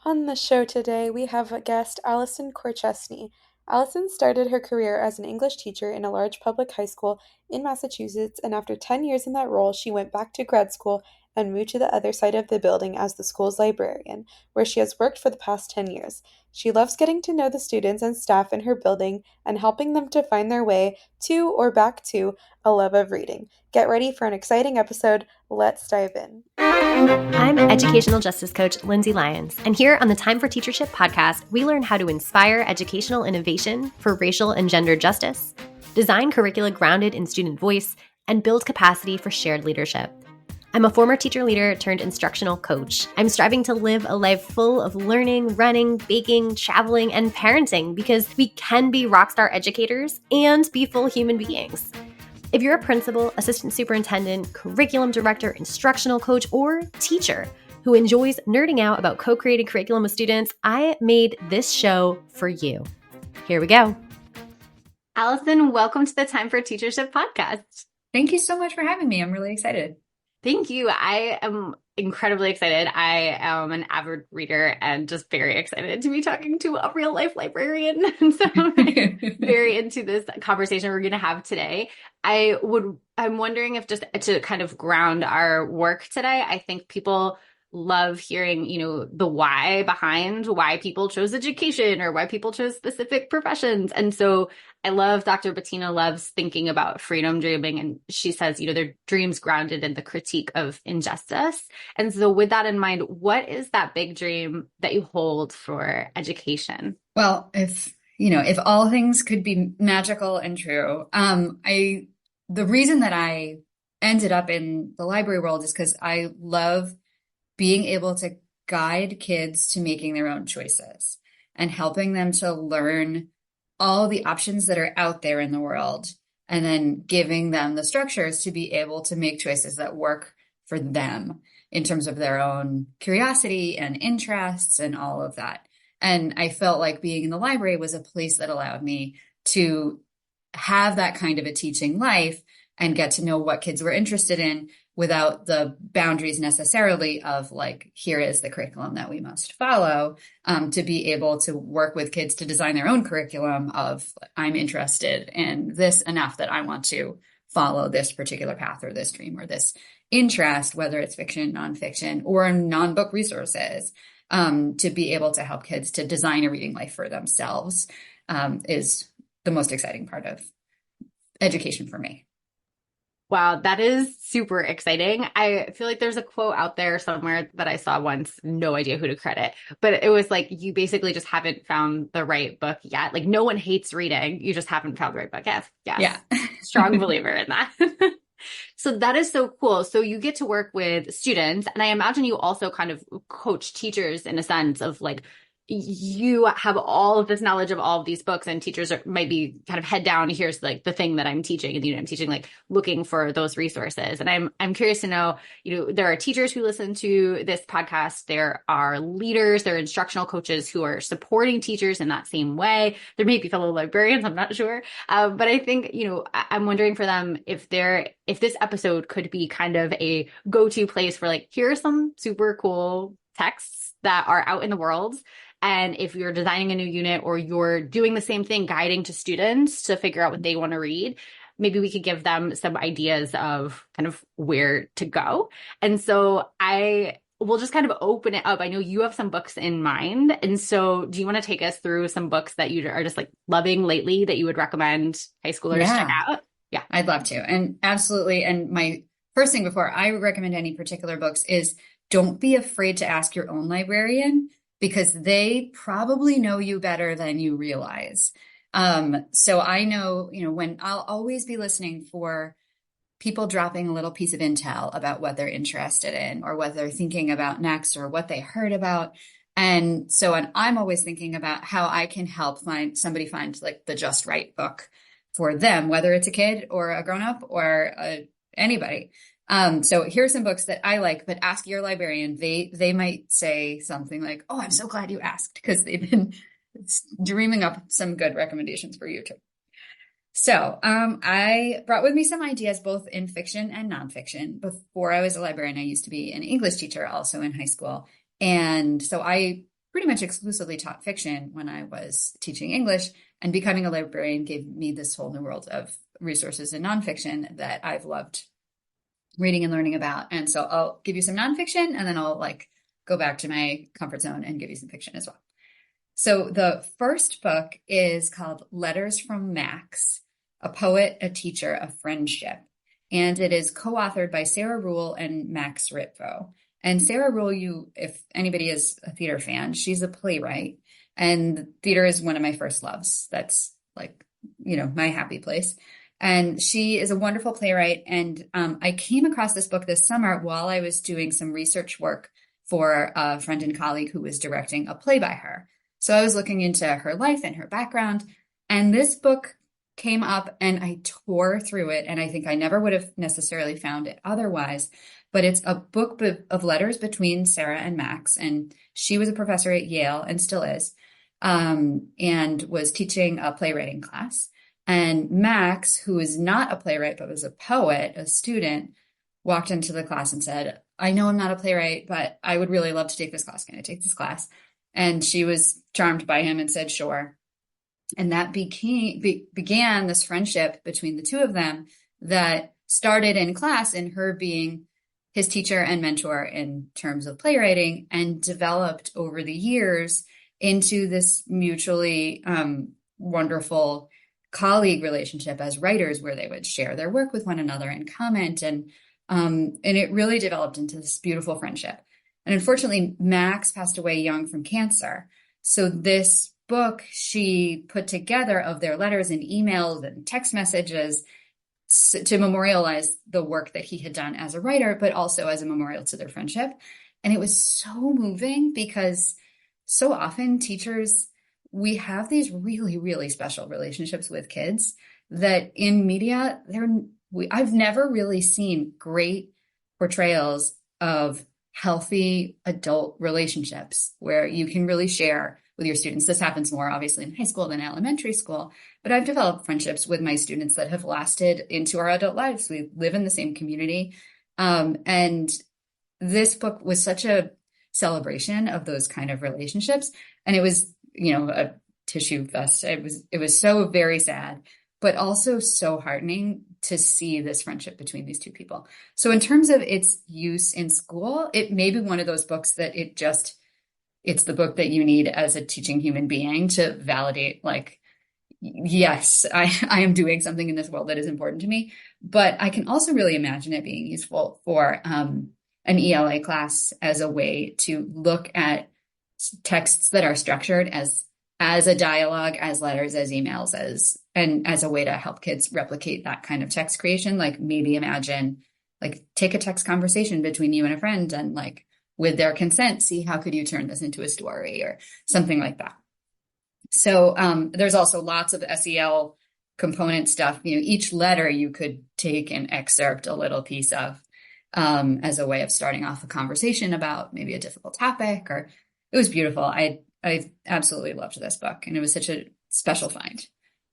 On the show today, we have a guest, Alison Courchesne. Allison started her career as an English teacher in a large public high school in Massachusetts, and after 10 years in that role, she went back to grad school and moved to the other side of the building as the school's librarian, where she has worked for the past 10 years. She loves getting to know the students and staff in her building and helping them to find their way to or back to a love of reading. Get ready for an exciting episode. Let's dive in. I'm educational justice coach Lindsay Lyons, and here on the Time for Teachership podcast, we learn how to inspire educational innovation for racial and gender justice, design curricula grounded in student voice, and build capacity for shared leadership. I'm a former teacher leader turned instructional coach. I'm striving to live a life full of learning, running, baking, traveling, and parenting because we can be rockstar educators and be full human beings. If you're a principal, assistant superintendent, curriculum director, instructional coach, or teacher who enjoys nerding out about co-created curriculum with students, I made this show for you. Here we go. Allison, welcome to the Time for Teachership podcast. Thank you so much for having me. I'm really excited. Thank you. I am incredibly excited. I am an avid reader and just very excited to be talking to a real life librarian. And so I'm very into this conversation we're going to have today. I'm wondering if just to kind of ground our work today, I think people love hearing, the why behind why people chose education or why people chose specific professions. And so I love Dr. Bettina loves thinking about freedom dreaming. And she says, their dreams grounded in the critique of injustice. And so with that in mind, what is that big dream that you hold for education? Well, if all things could be magical and true, the reason that I ended up in the library world is because I love being able to guide kids to making their own choices and helping them to learn all the options that are out there in the world, and then giving them the structures to be able to make choices that work for them in terms of their own curiosity and interests and all of that. And I felt like being in the library was a place that allowed me to have that kind of a teaching life and get to know what kids were interested in without the boundaries necessarily of like, here is the curriculum that we must follow, to be able to work with kids to design their own curriculum of, I'm interested in this enough that I want to follow this particular path or this dream or this interest, whether it's fiction, nonfiction, or non-book resources, to be able to help kids to design a reading life for themselves, is the most exciting part of education for me. Wow, that is super exciting. I feel like there's a quote out there somewhere that I saw once, no idea who to credit, but it was like, you basically just haven't found the right book yet. Like no one hates reading. You just haven't found the right book yet. Yes. Yeah. Strong believer in that. So that is so cool. So you get to work with students, and I imagine you also kind of coach teachers in a sense of like, you have all of this knowledge of all of these books, and teachers might be kind of head down. Here's like the thing that I'm teaching, and I'm teaching like looking for those resources. And I'm curious to know, there are teachers who listen to this podcast. There are leaders, there are instructional coaches who are supporting teachers in that same way. There may be fellow librarians, I'm not sure, but I think I'm wondering for them if this episode could be kind of a go-to place for like, here are some super cool texts that are out in the world. And if you're designing a new unit or you're doing the same thing, guiding to students to figure out what they want to read, maybe we could give them some ideas of kind of where to go. And so I will just kind of open it up. I know you have some books in mind. And so do you want to take us through some books that you are just like loving lately that you would recommend high schoolers check out? Yeah, I'd love to. And absolutely. And my first thing before I recommend any particular books is don't be afraid to ask your own librarian, because they probably know you better than you realize. So I know, when I'll always be listening for people dropping a little piece of intel about what they're interested in or what they're thinking about next or what they heard about. And I'm always thinking about how I can help somebody find like the just right book for them, whether it's a kid or a grown-up or anybody. So here's some books that I like, but ask your librarian. They might say something like, "Oh, I'm so glad you asked," because they've been dreaming up some good recommendations for you too. So I brought with me some ideas, both in fiction and nonfiction. Before I was a librarian, I used to be an English teacher also in high school. And so I pretty much exclusively taught fiction when I was teaching English, and becoming a librarian gave me this whole new world of resources in nonfiction that I've loved reading and learning about. And so I'll give you some nonfiction, and then I'll like go back to my comfort zone and give you some fiction as well. So the first book is called Letters from Max, a Poet, a Teacher, a Friendship. And it is co-authored by Sarah Ruhl and Max Ritvo. And Sarah Ruhl, if anybody is a theater fan, she's a playwright. And theater is one of my first loves. That's like, my happy place. And she is a wonderful playwright. And I came across this book this summer while I was doing some research work for a friend and colleague who was directing a play by her. So I was looking into her life and her background. And this book came up and I tore through it. And I think I never would have necessarily found it otherwise. But it's a book of letters between Sarah and Max. And she was a professor at Yale and still is, and was teaching a playwriting class. And Max, who is not a playwright, but was a poet, a student, walked into the class and said, I know I'm not a playwright, but I would really love to take this class. Can I take this class? And she was charmed by him and said, sure. And that began this friendship between the two of them that started in class and her being his teacher and mentor in terms of playwriting, and developed over the years into this mutually wonderful colleague relationship as writers, where they would share their work with one another and comment. And it really developed into this beautiful friendship. And unfortunately, Max passed away young from cancer. So this book she put together of their letters and emails and text messages to memorialize the work that he had done as a writer, but also as a memorial to their friendship. And it was so moving because so often teachers, we have these really, really special relationships with kids that in media, I've never really seen great portrayals of healthy adult relationships where you can really share with your students. This happens more obviously in high school than elementary school, but I've developed friendships with my students that have lasted into our adult lives. We live in the same community. And this book was such a celebration of those kind of relationships. And it was, a tissue fest. It was so very sad, but also so heartening to see this friendship between these two people. So in terms of its use in school, it may be one of those books that it's the book that you need as a teaching human being to validate, like, yes, I am doing something in this world that is important to me. But I can also really imagine it being useful for an ELA class as a way to look at texts that are structured as a dialogue, as letters, as emails, and as a way to help kids replicate that kind of text creation. Like maybe imagine, like, take a text conversation between you and a friend and, like, with their consent, see how could you turn this into a story or something like that. So there's also lots of SEL component stuff. Each letter you could take and excerpt a little piece of as a way of starting off a conversation about maybe a difficult topic. Or it was beautiful. I absolutely loved this book, and it was such a special find.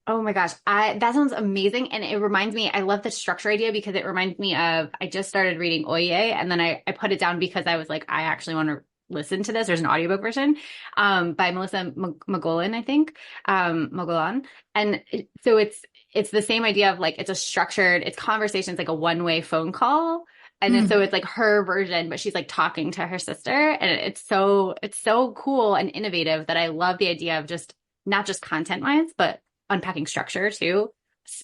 Oh my gosh, that sounds amazing. And it reminds me, I love the structure idea because it reminds me of, I just started reading Oye, and then I put it down because I was like, I actually want to listen to this. There's an audiobook version by Melissa Mogollon, I think, Mogollon. And so it's the same idea of, like, it's conversations, like a one-way phone call. And then so it's like her version, but she's like talking to her sister. And it's so cool and innovative that I love the idea of just not just content-wise, but unpacking structure too.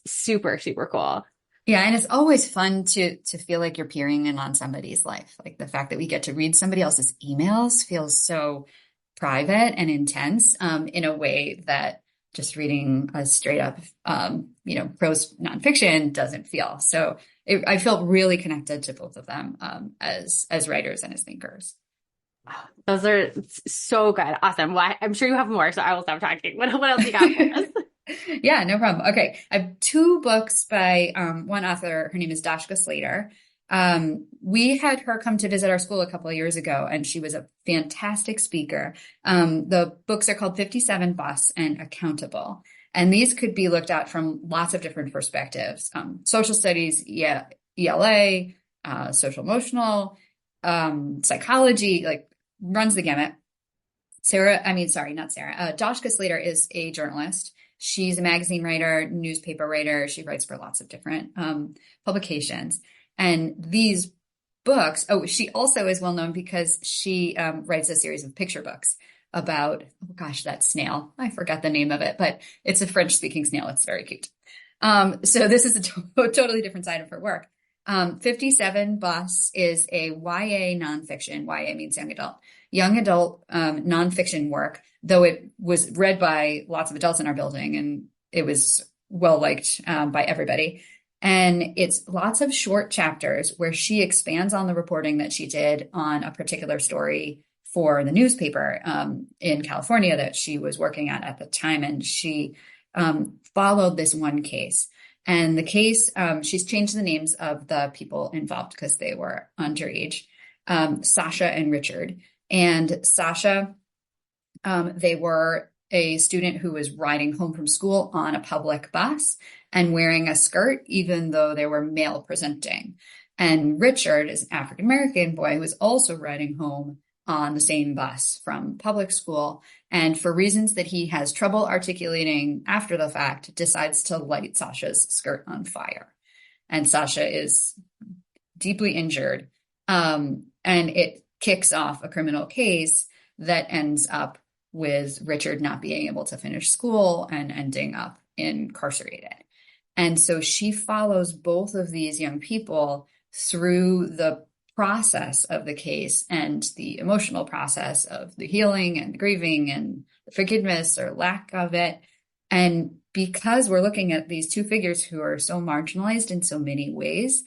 Super, super cool. Yeah. And it's always fun to feel like you're peering in on somebody's life. Like the fact that we get to read somebody else's emails feels so private and intense in a way that just reading a straight up, prose nonfiction doesn't feel. So I felt really connected to both of them as writers and as thinkers. Those are so good. Awesome. Well, I'm sure you have more, so I will stop talking. What else you got for us? Yeah, no problem. Okay. I have two books by one author. Her name is Dashka Slater. We had her come to visit our school a couple of years ago, and she was a fantastic speaker. The books are called 57 Boss and Accountable. And these could be looked at from lots of different perspectives. Social studies, ELA, social emotional, psychology, like runs the gamut. not Sarah. Joshka Slater is a journalist. She's a magazine writer, newspaper writer. She writes for lots of different publications. And these books, oh, she also is well known because she writes a series of picture books about, oh gosh, that snail. I forgot the name of it, but it's a French speaking snail. It's very cute. So this is a totally different side of her work. 57 Bus is a YA nonfiction. YA means young adult nonfiction work, though it was read by lots of adults in our building and it was well liked by everybody. And it's lots of short chapters where she expands on the reporting that she did on a particular story for the newspaper in California that she was working at the time. And she followed this one case. And the case, she's changed the names of the people involved because they were underage, Sasha and Richard. And Sasha, they were a student who was riding home from school on a public bus and wearing a skirt, even though they were male presenting. And Richard is an African-American boy who was also riding home on the same bus from public school. And for reasons that he has trouble articulating after the fact, decides to light Sasha's skirt on fire. And Sasha is deeply injured. And it kicks off a criminal case that ends up with Richard not being able to finish school and ending up incarcerated. And so she follows both of these young people through the process of the case and the emotional process of the healing and the grieving and the forgiveness or lack of it. And because we're looking at these two figures who are so marginalized in so many ways,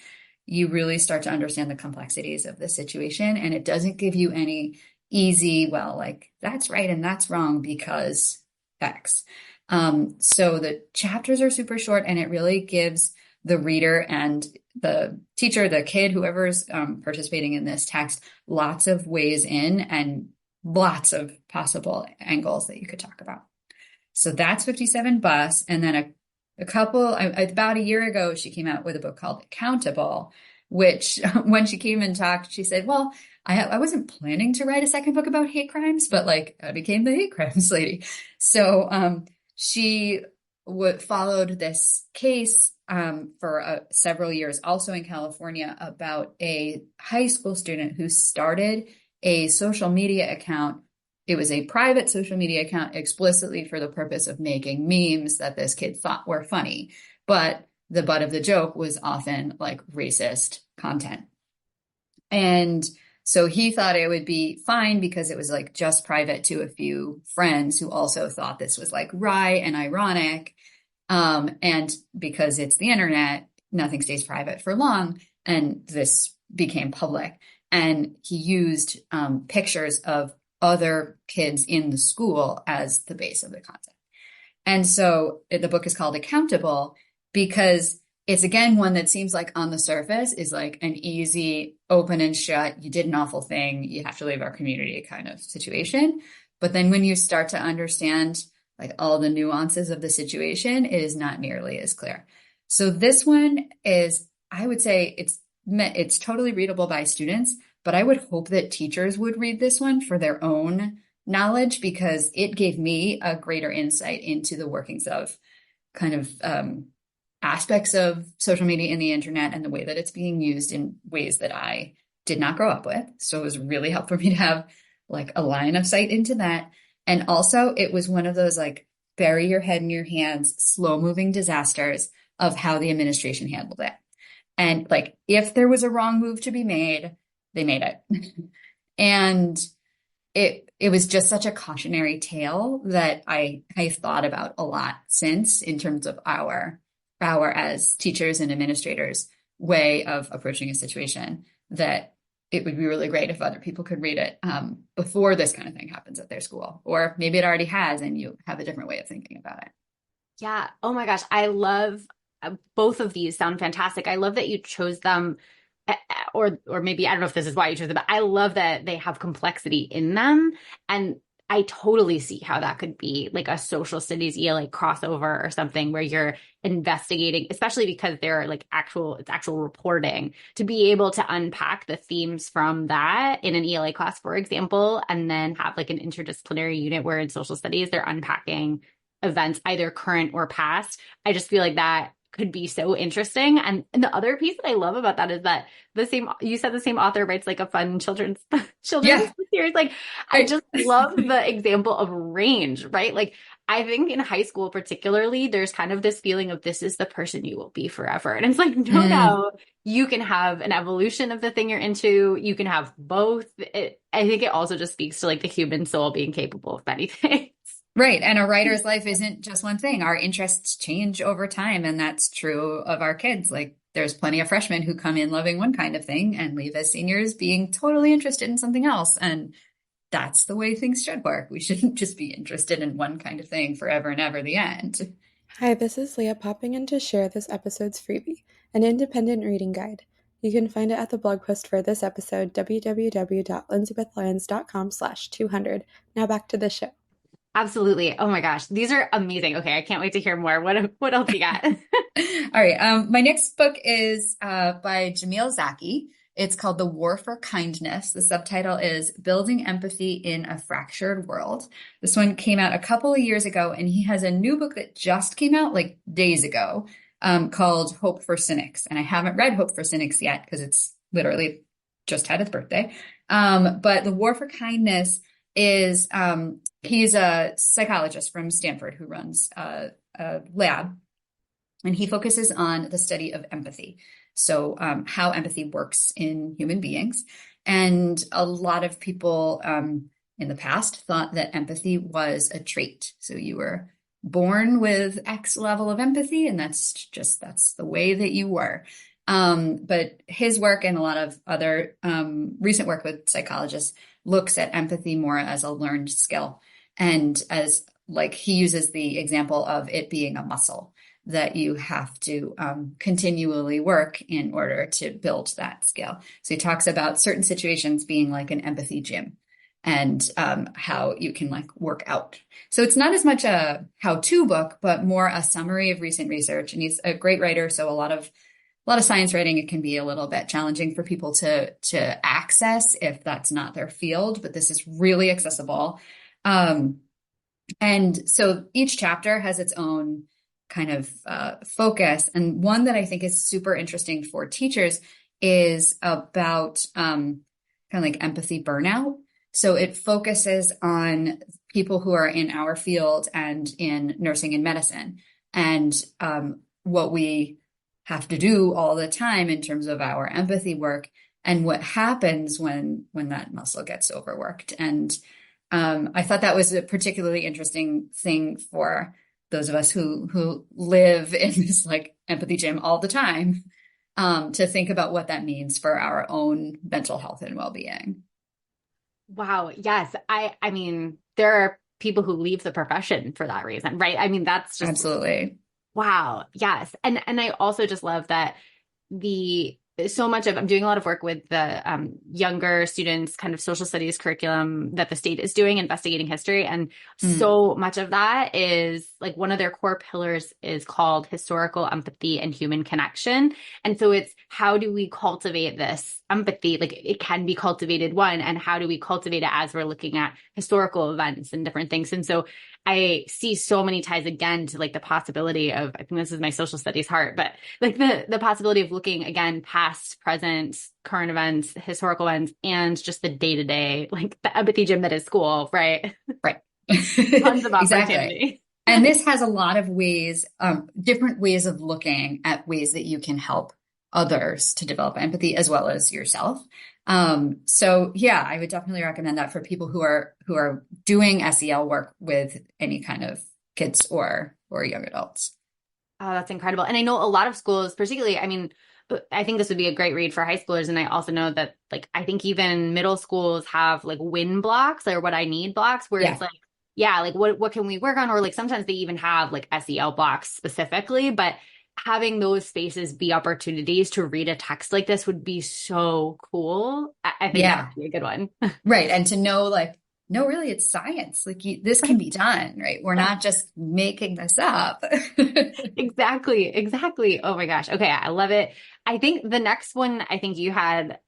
you really start to understand the complexities of the situation. And it doesn't give you any easy, well, like that's right and that's wrong because X. So the chapters are super short and it really gives the reader and the teacher, the kid, whoever's participating in this text, lots of ways in and lots of possible angles that you could talk about. So that's 57 Bus. And then about a year ago, she came out with a book called Accountable, which when she came and talked, she said, well, I wasn't planning to write a second book about hate crimes, but like I became the hate crimes lady. So she followed this case for several years, also in California, about a high school student who started a social media account. It was a private social media account explicitly for the purpose of making memes that this kid thought were funny. But the butt of the joke was often like racist content. And so he thought it would be fine because it was like just private to a few friends who also thought this was like wry and ironic. And because it's the internet, nothing stays private for long. And this became public. And he used pictures of other kids in the school as the base of the content. And so the book is called Accountable because it's, again, one that seems like on the surface is like an easy open and shut, you did an awful thing, you have to leave our community kind of situation. But then when you start to understand like all the nuances of the situation, it is not nearly as clear. So this one is, I would say it's totally readable by students, but I would hope that teachers would read this one for their own knowledge because it gave me a greater insight into the workings of kind of aspects of social media and the internet and the way that it's being used in ways that I did not grow up with. So it was really helpful for me to have like a line of sight into that. And also it was one of those like bury your head in your hands, slow moving disasters of how the administration handled it. And like, if there was a wrong move to be made, they made it. And it was just such a cautionary tale that I thought about a lot since in terms of our as teachers and administrators way of approaching a situation, that it would be really great if other people could read it before this kind of thing happens at their school, or maybe it already has and you have a different way of thinking about it. Yeah. Oh my gosh. I love both of these sound fantastic. I love that you chose them or maybe, I don't know if this is why you chose them, but I love that they have complexity in them. And I totally see how that could be like a social studies ELA crossover or something where you're investigating, especially because there are like it's actual reporting to be able to unpack the themes from that in an ELA class, for example, and then have like an interdisciplinary unit where in social studies they're unpacking events, either current or past. I just feel like that could be so interesting. And the other piece that I love about that is that you said the same author writes like a fun children's Yeah, series. Like, I right. just love the example of range, right? Like, I think in high school, particularly, there's kind of this feeling of this is the person you will be forever. And it's like, no, Mm. no, you can have an evolution of the thing you're into. You can have both. I think it also just speaks to like the human soul being capable of many things. Right. And a writer's life isn't just one thing. Our interests change over time. And that's true of our kids. Like there's plenty of freshmen who come in loving one kind of thing and leave as seniors being totally interested in something else. And that's the way things should work. We shouldn't just be interested in one kind of thing forever and ever the end. Hi, this is Leah popping in to share this episode's freebie, an independent reading guide. You can find it at the blog post for this episode, www.lyndsybethlyons.com/200. Now back to the show. Absolutely. Oh my gosh. These are amazing. Okay. I can't wait to hear more. What else you got? All right. My next book is by Jamil Zaki. It's called The War for Kindness. The subtitle is Building Empathy in a Fractured World. This one came out a couple of years ago, and he has a new book that just came out like days ago called Hope for Cynics. And I haven't read Hope for Cynics yet because it's literally just had its birthday. But The War for Kindness is he's a psychologist from Stanford who runs a lab, and he focuses on the study of empathy. So how empathy works in human beings. And a lot of people in the past thought that empathy was a trait. So you were born with X level of empathy, and that's the way that you were. But his work and a lot of other recent work with psychologists looks at empathy more as a learned skill. And as like he uses the example of it being a muscle that you have to continually work in order to build that skill. So he talks about certain situations being like an empathy gym and how you can like work out. So it's not as much a how-to book, but more a summary of recent research. And he's a great writer. So a lot of science writing, it can be a little bit challenging for people to access if that's not their field, but this is really accessible. And so each chapter has its own kind of focus. And one that I think is super interesting for teachers is about kind of like empathy burnout. So it focuses on people who are in our field and in nursing and medicine and what we have to do all the time in terms of our empathy work and what happens when that muscle gets overworked. And I thought that was a particularly interesting thing for those of us who live in this like empathy gym all the time, to think about what that means for our own mental health and well-being. Wow. Yes. I mean, there are people who leave the profession for that reason, right? I mean, that's just Absolutely. wow. Yes. And I also just love that I'm doing a lot of work with the younger students kind of social studies curriculum that the state is doing, investigating history. And so much of that is like one of their core pillars is called historical empathy and human connection. And so it's how do we cultivate this empathy? Like it can be cultivated and how do we cultivate it as we're looking at historical events and different things? And so I see so many ties again to like the possibility of, I think this is my social studies heart, but like the possibility of looking again past, present, current events, historical events, and just the day to day, like the empathy gym that is school, right? Right. Tons of Exactly. opportunity. And this has a lot of ways, different ways of looking at ways that you can help others to develop empathy as well as yourself. So yeah, I would definitely recommend that for people who are doing SEL work with any kind of kids or young adults. Oh, that's incredible. And I know a lot of schools, particularly, I mean, I think this would be a great read for high schoolers. And I also know that like, I think even middle schools have like win blocks or what I need blocks where it's like, yeah, like what can we work on? Or like sometimes they even have like SEL blocks specifically, but having those spaces be opportunities to read a text like this would be so cool. I think that would be a good one. Right. And to know like no, really, it's science. Like this can be done, right? We're not just making this up. Exactly, exactly. Oh my gosh. Okay, I love it. I think the next one I think you had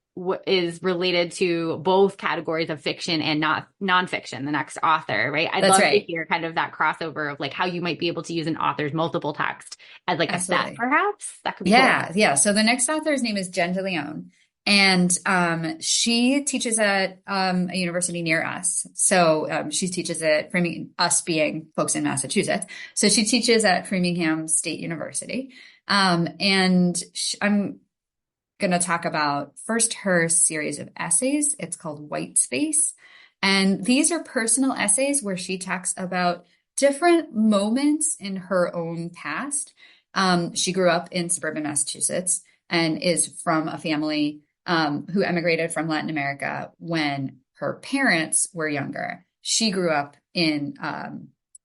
is related to both categories of fiction and not nonfiction, the next author, right? I'd That's love to right. hear kind of that crossover of like how you might be able to use an author's multiple text as like a set, Absolutely. perhaps. That could be cool. Yeah, yeah. So the next author's name is Jen DeLeon, and she teaches at a university near us. So she teaches at Framingham, us being folks in Massachusetts. So she teaches at Framingham State University, and I'm going to talk about first her series of essays. It's called White Space, and these are personal essays where she talks about different moments in her own past. She grew up in suburban Massachusetts and is from a family who emigrated from Latin America when her parents were younger. She grew up in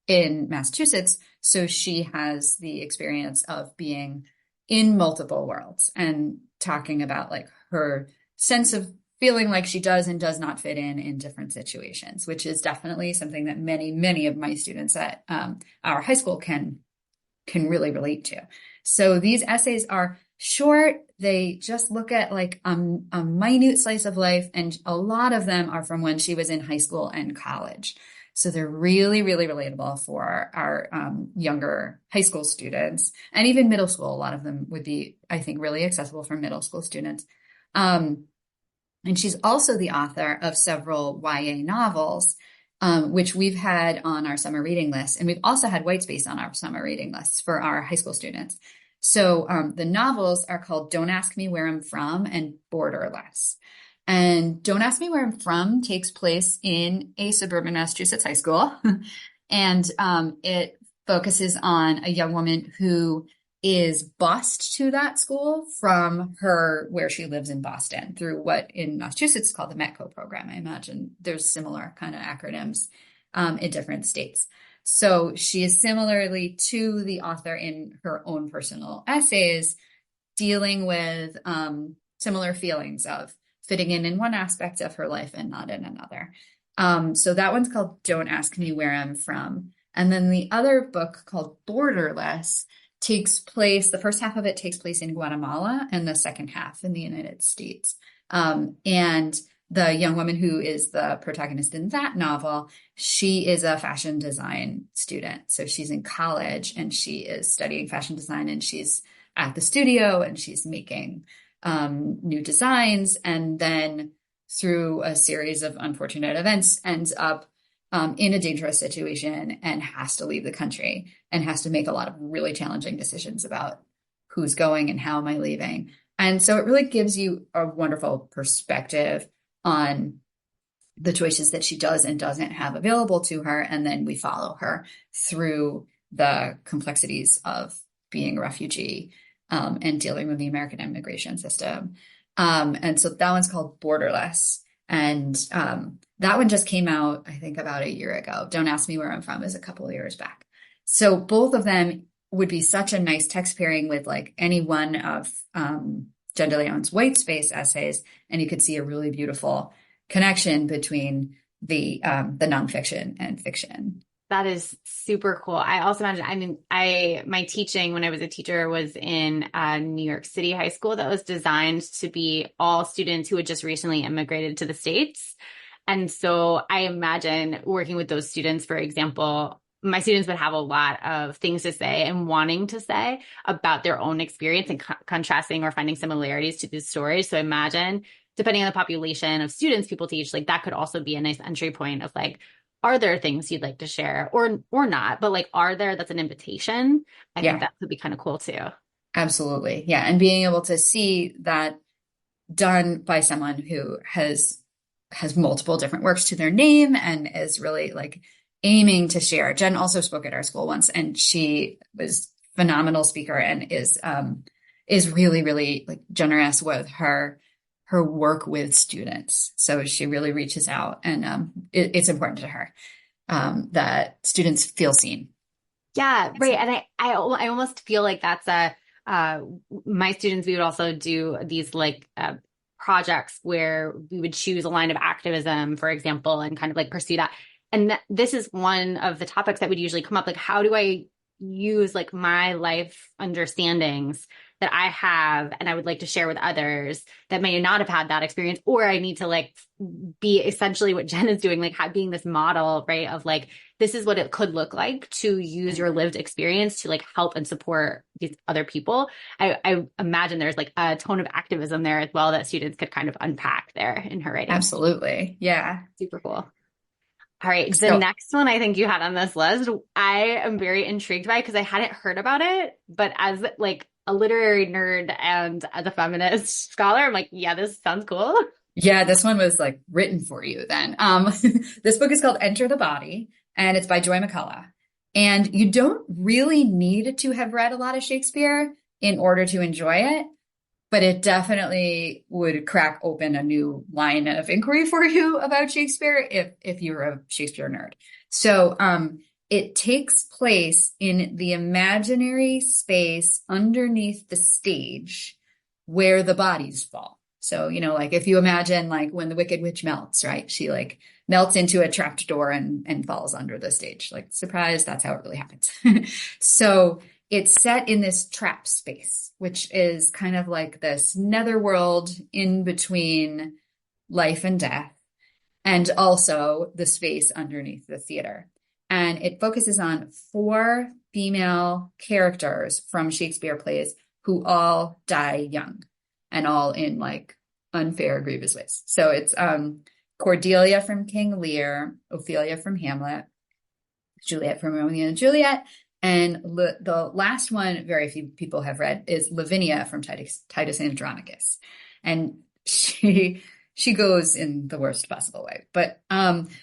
Massachusetts, so she has the experience of being in multiple worlds and talking about like her sense of feeling like she does and does not fit in different situations, which is definitely something that many of my students at our high school can really relate to. So these essays are short. They just look at like a minute slice of life, and a lot of them are from when she was in high school and college. So they're really relatable for our younger high school students, and even middle school. A lot of them would be, I think, really accessible for middle school students. And she's also the author of several YA novels, which we've had on our summer reading list. And we've also had White Space on our summer reading lists for our high school students. So the novels are called Don't Ask Me Where I'm From and Borderless. And Don't Ask Me Where I'm From takes place in a suburban Massachusetts high school. And it focuses on a young woman who is bused to that school from where she lives in Boston through what in Massachusetts is called the METCO program. I imagine there's similar kind of acronyms in different states. So she is similarly to the author in her own personal essays, dealing with similar feelings of fitting in one aspect of her life and not in another. So that one's called Don't Ask Me Where I'm From. And then the other book called Borderless the first half of it takes place in Guatemala and the second half in the United States. And the young woman who is the protagonist in that novel, she is a fashion design student. So she's in college and she is studying fashion design, and she's at the studio and she's making new designs. And then through a series of unfortunate events, ends up in a dangerous situation and has to leave the country and has to make a lot of really challenging decisions about who's going and how am I leaving. And so it really gives you a wonderful perspective on the choices that she does and doesn't have available to her. And then we follow her through the complexities of being a refugee and dealing with the American immigration system. And so that one's called Borderless. And that one just came out, I think, about a year ago. Don't Ask Me Where I'm From is a couple of years back. So both of them would be such a nice text pairing with like any one of Jen DeLeon's White Space essays, and you could see a really beautiful connection between the nonfiction and fiction. That is super cool. I also imagine, I mean, my teaching when I was a teacher was in New York City high school that was designed to be all students who had just recently immigrated to the States. And so I imagine working with those students, for example, my students would have a lot of things to say and wanting to say about their own experience and contrasting or finding similarities to these stories. So imagine, depending on the population of students people teach, like that could also be a nice entry point of like, are there things you'd like to share or not? But like, that's an invitation. I think Yeah, that could be kind of cool too. absolutely. Yeah. And being able to see that done by someone who has multiple different works to their name and is really like aiming to share. Jen also spoke at our school once, and she was a phenomenal speaker and is really like generous with her work with students. So she really reaches out, and it's important to her that students feel seen. Yeah, right. And I almost feel like that's my students, we would also do these like projects where we would choose a line of activism, for example, and kind of like pursue that. And this is one of the topics that would usually come up. Like, how do I use like my life understandings that I have and I would like to share with others that may not have had that experience, or I need to like be essentially what Jen is doing, like being this model, right? Of like, this is what it could look like to use your lived experience to like help and support these other people. I imagine there's like a tone of activism there as well that students could kind of unpack there in her writing. Absolutely. Yeah. Super cool. All right. The So, next one I think you had on this list, I am very intrigued by because I hadn't heard about it, but as like a literary nerd and as a feminist scholar, I'm like, yeah, this sounds cool. yeah, this one was like written for you then. This book is called Enter the Body, and it's by Joy McCullough. And you don't really need to have read a lot of Shakespeare in order to enjoy it, but it definitely would crack open a new line of inquiry for you about Shakespeare if you're a Shakespeare nerd. So it takes place in the imaginary space underneath the stage where the bodies fall. So, like if you imagine like when the Wicked Witch melts, right? She like melts into a trapped door and falls under the stage. Like, surprise, that's how it really happens. So it's set in this trap space, which is kind of like this netherworld in between life and death, and also the space underneath the theater. And it focuses on 4 female characters from Shakespeare plays who all die young and all in like unfair, grievous ways. So it's Cordelia from King Lear, Ophelia from Hamlet, Juliet from Romeo and Juliet, and the last one very few people have read is Lavinia from Titus Andronicus. And she goes in the worst possible way. But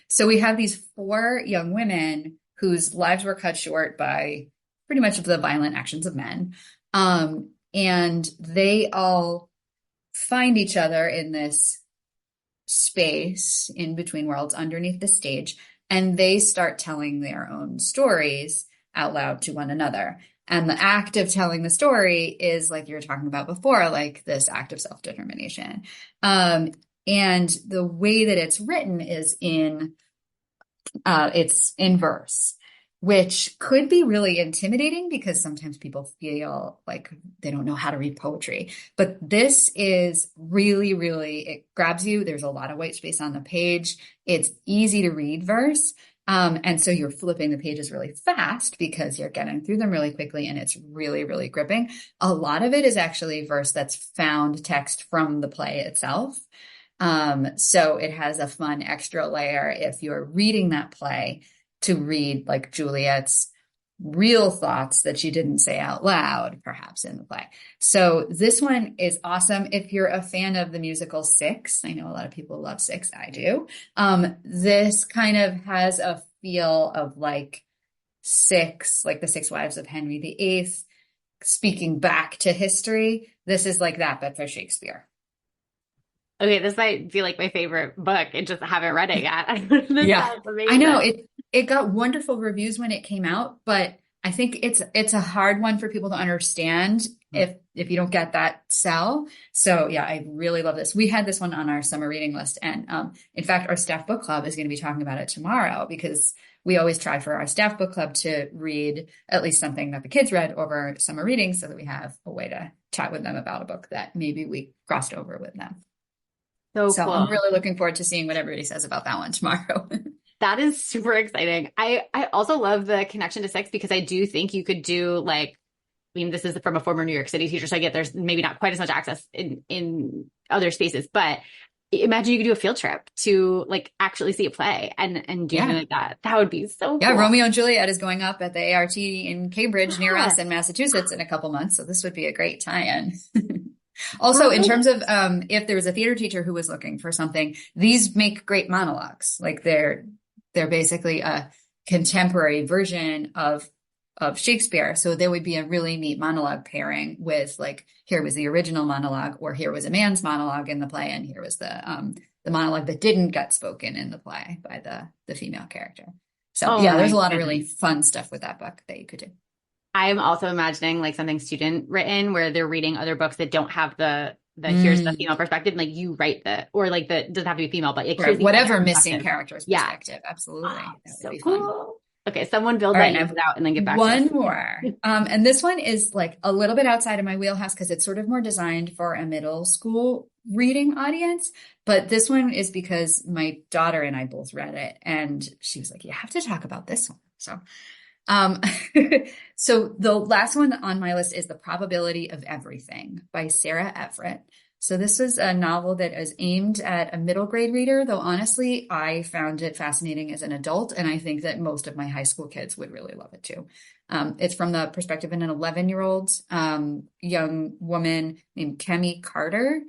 so we have these 4 young women whose lives were cut short by pretty much the violent actions of men. And they all find each other in this space in between worlds underneath the stage, and they start telling their own stories out loud to one another. And the act of telling the story is like you were talking about before, like this act of self-determination. And the way that it's written is it's in verse, which could be really intimidating because sometimes people feel like they don't know how to read poetry. But this is really, really, it grabs you. There's a lot of white space on the page. It's easy to read verse. And so you're flipping the pages really fast because you're getting through them really quickly, and it's really, really gripping. A lot of it is actually verse that's found text from the play itself. So it has a fun extra layer if you're reading that play to read like Juliet's real thoughts that she didn't say out loud, perhaps in the play. So this one is awesome. If you're a fan of the musical Six, I know a lot of people love Six, I do. This kind of has a feel of like Six, like the Six Wives of Henry VIII, speaking back to history. This is like that, but for Shakespeare. Okay, this might be like my favorite book. I just haven't read it yet. Yeah, I know it got wonderful reviews when it came out, but I think it's a hard one for people to understand if you don't get that sell. So yeah, I really love this. We had this one on our summer reading list, and in fact, our staff book club is going to be talking about it tomorrow because we always try for our staff book club to read at least something that the kids read over summer reading, so that we have a way to chat with them about a book that maybe we crossed over with them. So cool. I'm really looking forward to seeing what everybody says about that one tomorrow. That is super exciting. I also love the connection to Six because I do think you could do like, I mean, this is from a former New York City teacher, so I get there's maybe not quite as much access in other spaces, but imagine you could do a field trip to like actually see a play and do something like that. That would be so cool. Yeah, Romeo and Juliet is going up at the ART in Cambridge near us in Massachusetts in a couple months, so this would be a great tie-in. Also, in terms of if there was a theater teacher who was looking for something, these make great monologues. Like they're basically a contemporary version of Shakespeare. So there would be a really neat monologue pairing with like, here was the original monologue, or here was a man's monologue in the play, and here was the monologue that didn't get spoken in the play by the female character. So there's a lot of really fun stuff with that book that you could do. I'm also imagining like something student written where they're reading other books that don't have the here's the Mm, female perspective, and like you write the, or like the, doesn't have to be female, but like here's right. the other Whatever missing perspective. character's Yeah. perspective. Oh, Absolutely. That would so be fun. cool. Okay, someone build All that, right, and I use have it out, and then get back to us. one more. And this one is like a little bit outside of my wheelhouse because it's sort of more designed for a middle school reading audience. But this one is because my daughter and I both read it, and she was like, "You have to talk about this one." So, um, so the last one on my list is The Probability of Everything by Sarah Everett. So this is a novel that is aimed at a middle grade reader, though honestly, I found it fascinating as an adult, and I think that most of my high school kids would really love it too. It's from the perspective of an 11-year-old young woman named Kemi Carter,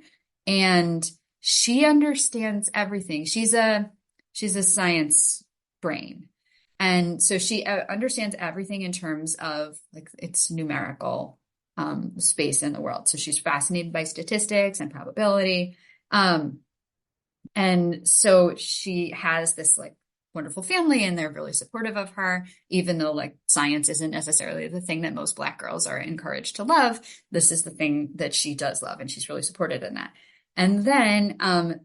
and she understands everything. She's a science brain. And so she understands everything in terms of like its numerical space in the world. So she's fascinated by statistics and probability. And so she has this like wonderful family and they're really supportive of her, even though like science isn't necessarily the thing that most Black girls are encouraged to love. This is the thing that she does love, and she's really supported in that. And then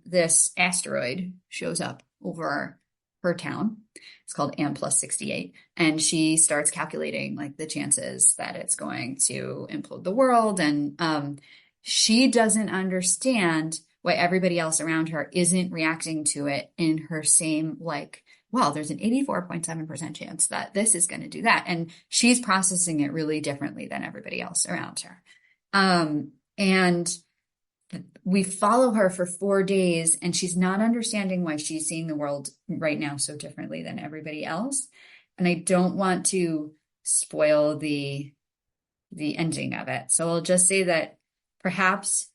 this asteroid shows up over her town. It's called Am plus 68. And she starts calculating like the chances that it's going to implode the world. And she doesn't understand why everybody else around her isn't reacting to it in her same, like, wow, there's an 84.7% chance that this is going to do that. And she's processing it really differently than everybody else around her. And we follow her for 4 days, and she's not understanding why she's seeing the world right now so differently than everybody else. And I don't want to spoil the ending of it. So I'll just say that perhaps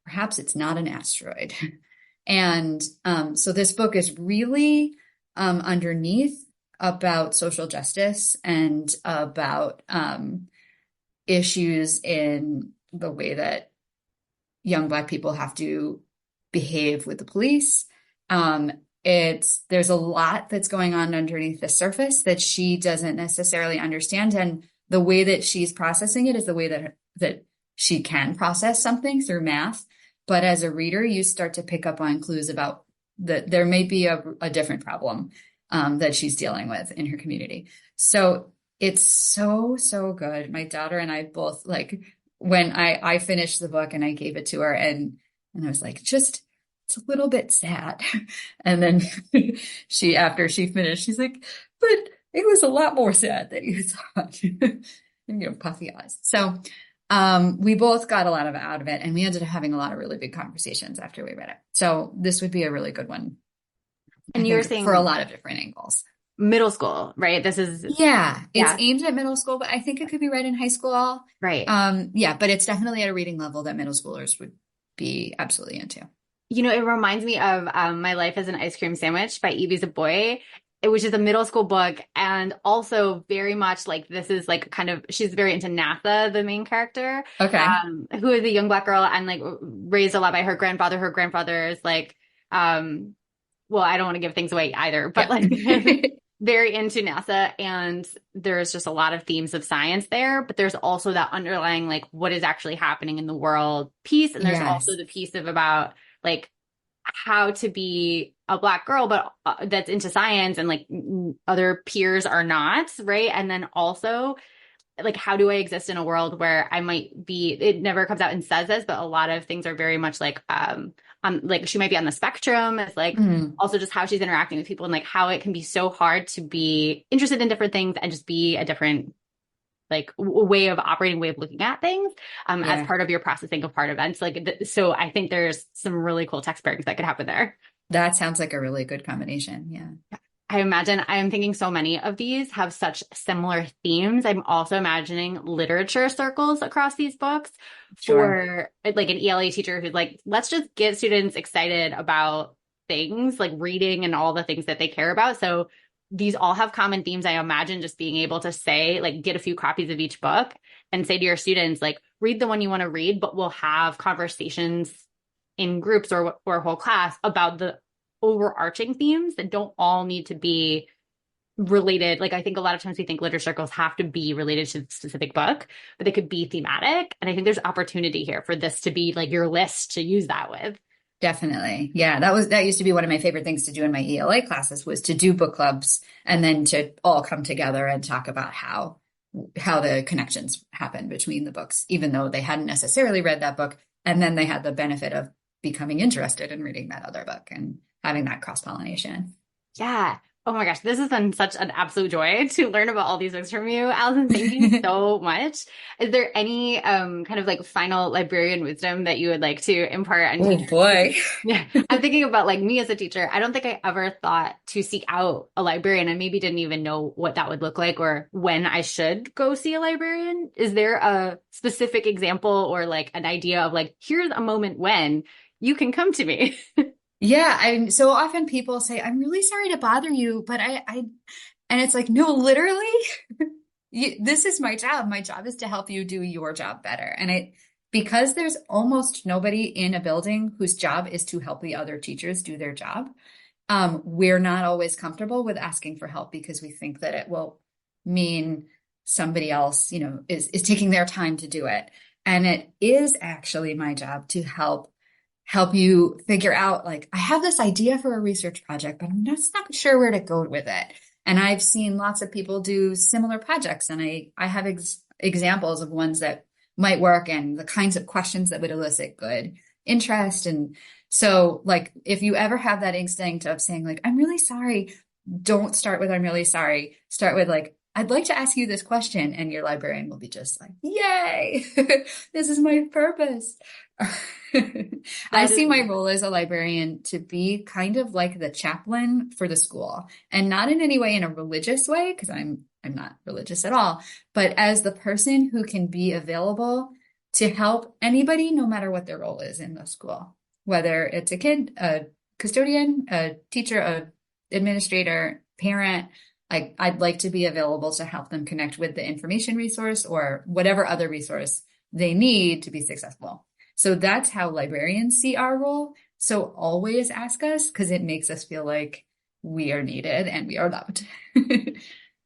it's not an asteroid. And so this book is really underneath about social justice and about issues in the way that young Black people have to behave with the police. There's a lot that's going on underneath the surface that she doesn't necessarily understand. And the way that she's processing it is the way that she can process something through math. But as a reader, you start to pick up on clues about that there may be a different problem that she's dealing with in her community. So it's so, so good. My daughter and I both like, when I finished the book and I gave it to her, and I was like, just, it's a little bit sad. And then after she finished, she's like, but it was a lot more sad than you thought. And, puffy eyes. So we both got a lot out of it, and we ended up having a lot of really big conversations after we read it. So this would be a really good one, I And you were think, saying for a lot of different angles. middle school, right? This is, Yeah, it's yeah, aimed at middle school, but I think it could be read in high school. right. Yeah, but it's definitely at a reading level that middle schoolers would be absolutely into. It reminds me of My Life as an Ice Cream Sandwich by Evie Zaboy, which is a middle school book, and also very much like this is like kind of, she's very into NASA, the main character, Okay. who is a young Black girl and like raised a lot by her grandfather. Her grandfather is like, well, I don't want to give things away either, but like very into NASA, and there's just a lot of themes of science there, but there's also that underlying like what is actually happening in the world piece, and there's Yes. also the piece of about like how to be a Black girl, but that's into science, and like other peers are not, right? And then also like how do I exist in a world where I might be, it never comes out and says this, but a lot of things are very much like she might be on the spectrum. It's like also just how she's interacting with people, and like how it can be so hard to be interested in different things and just be a different like way of operating, way of looking at things as part of your processing of part events. Like, so I think there's some really cool text pairings that could happen there. That sounds like a really good combination. Yeah. I imagine, I'm thinking so many of these have such similar themes. I'm also imagining literature circles across these books Sure. for like an ELA teacher who's like, let's just get students excited about things like reading and all the things that they care about. So these all have common themes. I imagine just being able to say, like, get a few copies of each book and say to your students, like, read the one you want to read, but we'll have conversations in groups or a whole class about the overarching themes that don't all need to be related. Like I think a lot of times we think literature circles have to be related to the specific book, but they could be thematic. And I think there's opportunity here for this to be like your list to use that with. Definitely. Yeah, that used to be one of my favorite things to do in my ELA classes, was to do book clubs and then to all come together and talk about how the connections happen between the books, even though they hadn't necessarily read that book. And then they had the benefit of becoming interested in reading that other book and having that cross-pollination. Yeah. Oh my gosh, this has been such an absolute joy to learn about all these books from you, Alison. Thank you so much. Is there any kind of like final librarian wisdom that you would like to impart on Oh teachers? boy. Yeah, I'm thinking about like me as a teacher. I don't think I ever thought to seek out a librarian, and maybe didn't even know what that would look like or when I should go see a librarian. Is there a specific example or like an idea of like, here's a moment when you can come to me? Yeah, so often people say, I'm really sorry to bother you, but and it's like, no, literally, this is my job. My job is to help you do your job better. And because there's almost nobody in a building whose job is to help the other teachers do their job, we're not always comfortable with asking for help because we think that it will mean somebody else, is taking their time to do it. And it is actually my job to help you figure out, like, I have this idea for a research project, but I'm just not sure where to go with it. And I've seen lots of people do similar projects, and I have examples of ones that might work and the kinds of questions that would elicit good interest. And so, like, if you ever have that instinct of saying, like, I'm really sorry, don't start with I'm really sorry. Start with, like, I'd like to ask you this question, and your librarian will be just like, yay, this is my purpose. I see my role as a librarian to be kind of like the chaplain for the school, and not in any way in a religious way, because I'm not religious at all, but as the person who can be available to help anybody, no matter what their role is in the school, whether it's a kid, a custodian, a teacher, a administrator, parent. I'd like to be available to help them connect with the information resource or whatever other resource they need to be successful. So that's how librarians see our role. So always ask us, because it makes us feel like we are needed and we are loved.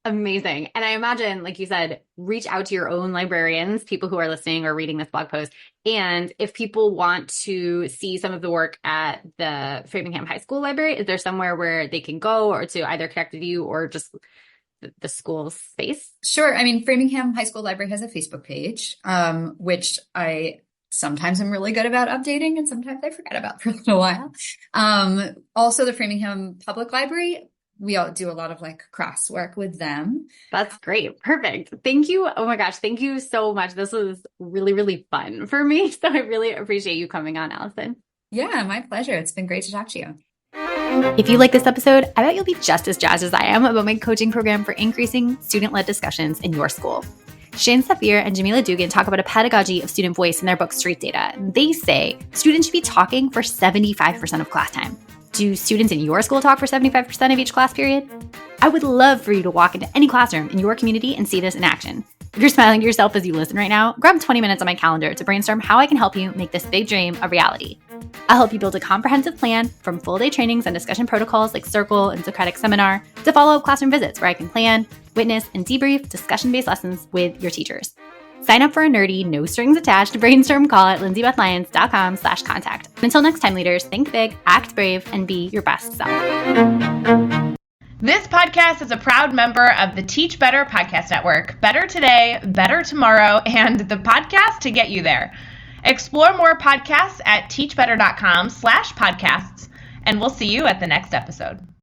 Amazing. And I imagine, like you said, reach out to your own librarians, people who are listening or reading this blog post. And if people want to see some of the work at the Framingham High School Library, is there somewhere where they can go or to either connect with you or just the school's space? Sure. I mean, Framingham High School Library has a Facebook page, which I sometimes I'm really good about updating and sometimes I forget about for a little while. Also, the Framingham Public Library, we all do a lot of like cross work with them. That's great. Perfect. Thank you. Oh my gosh. Thank you so much. This was really, really fun for me. So I really appreciate you coming on, Alison. Yeah, my pleasure. It's been great to talk to you. If you like this episode, I bet you'll be just as jazzed as I am about my coaching program for increasing student-led discussions in your school. Shane Safir and Jamila Dugan talk about a pedagogy of student voice in their book, Street Data. They say students should be talking for 75% of class time. Do students in your school talk for 75% of each class period? I would love for you to walk into any classroom in your community and see this in action. If you're smiling to yourself as you listen right now, grab 20 minutes on my calendar to brainstorm how I can help you make this big dream a reality. I'll help you build a comprehensive plan, from full-day trainings and discussion protocols like Circle and Socratic Seminar to follow-up classroom visits where I can plan, witness, and debrief discussion-based lessons with your teachers. Sign up for a nerdy, no-strings-attached brainstorm call at lindsayBethLyons.com/contact. Until next time, leaders, think big, act brave, and be your best self. This podcast is a proud member of the Teach Better Podcast Network. Better today, better tomorrow, and the podcast to get you there. Explore more podcasts at teachbetter.com/podcasts, and we'll see you at the next episode.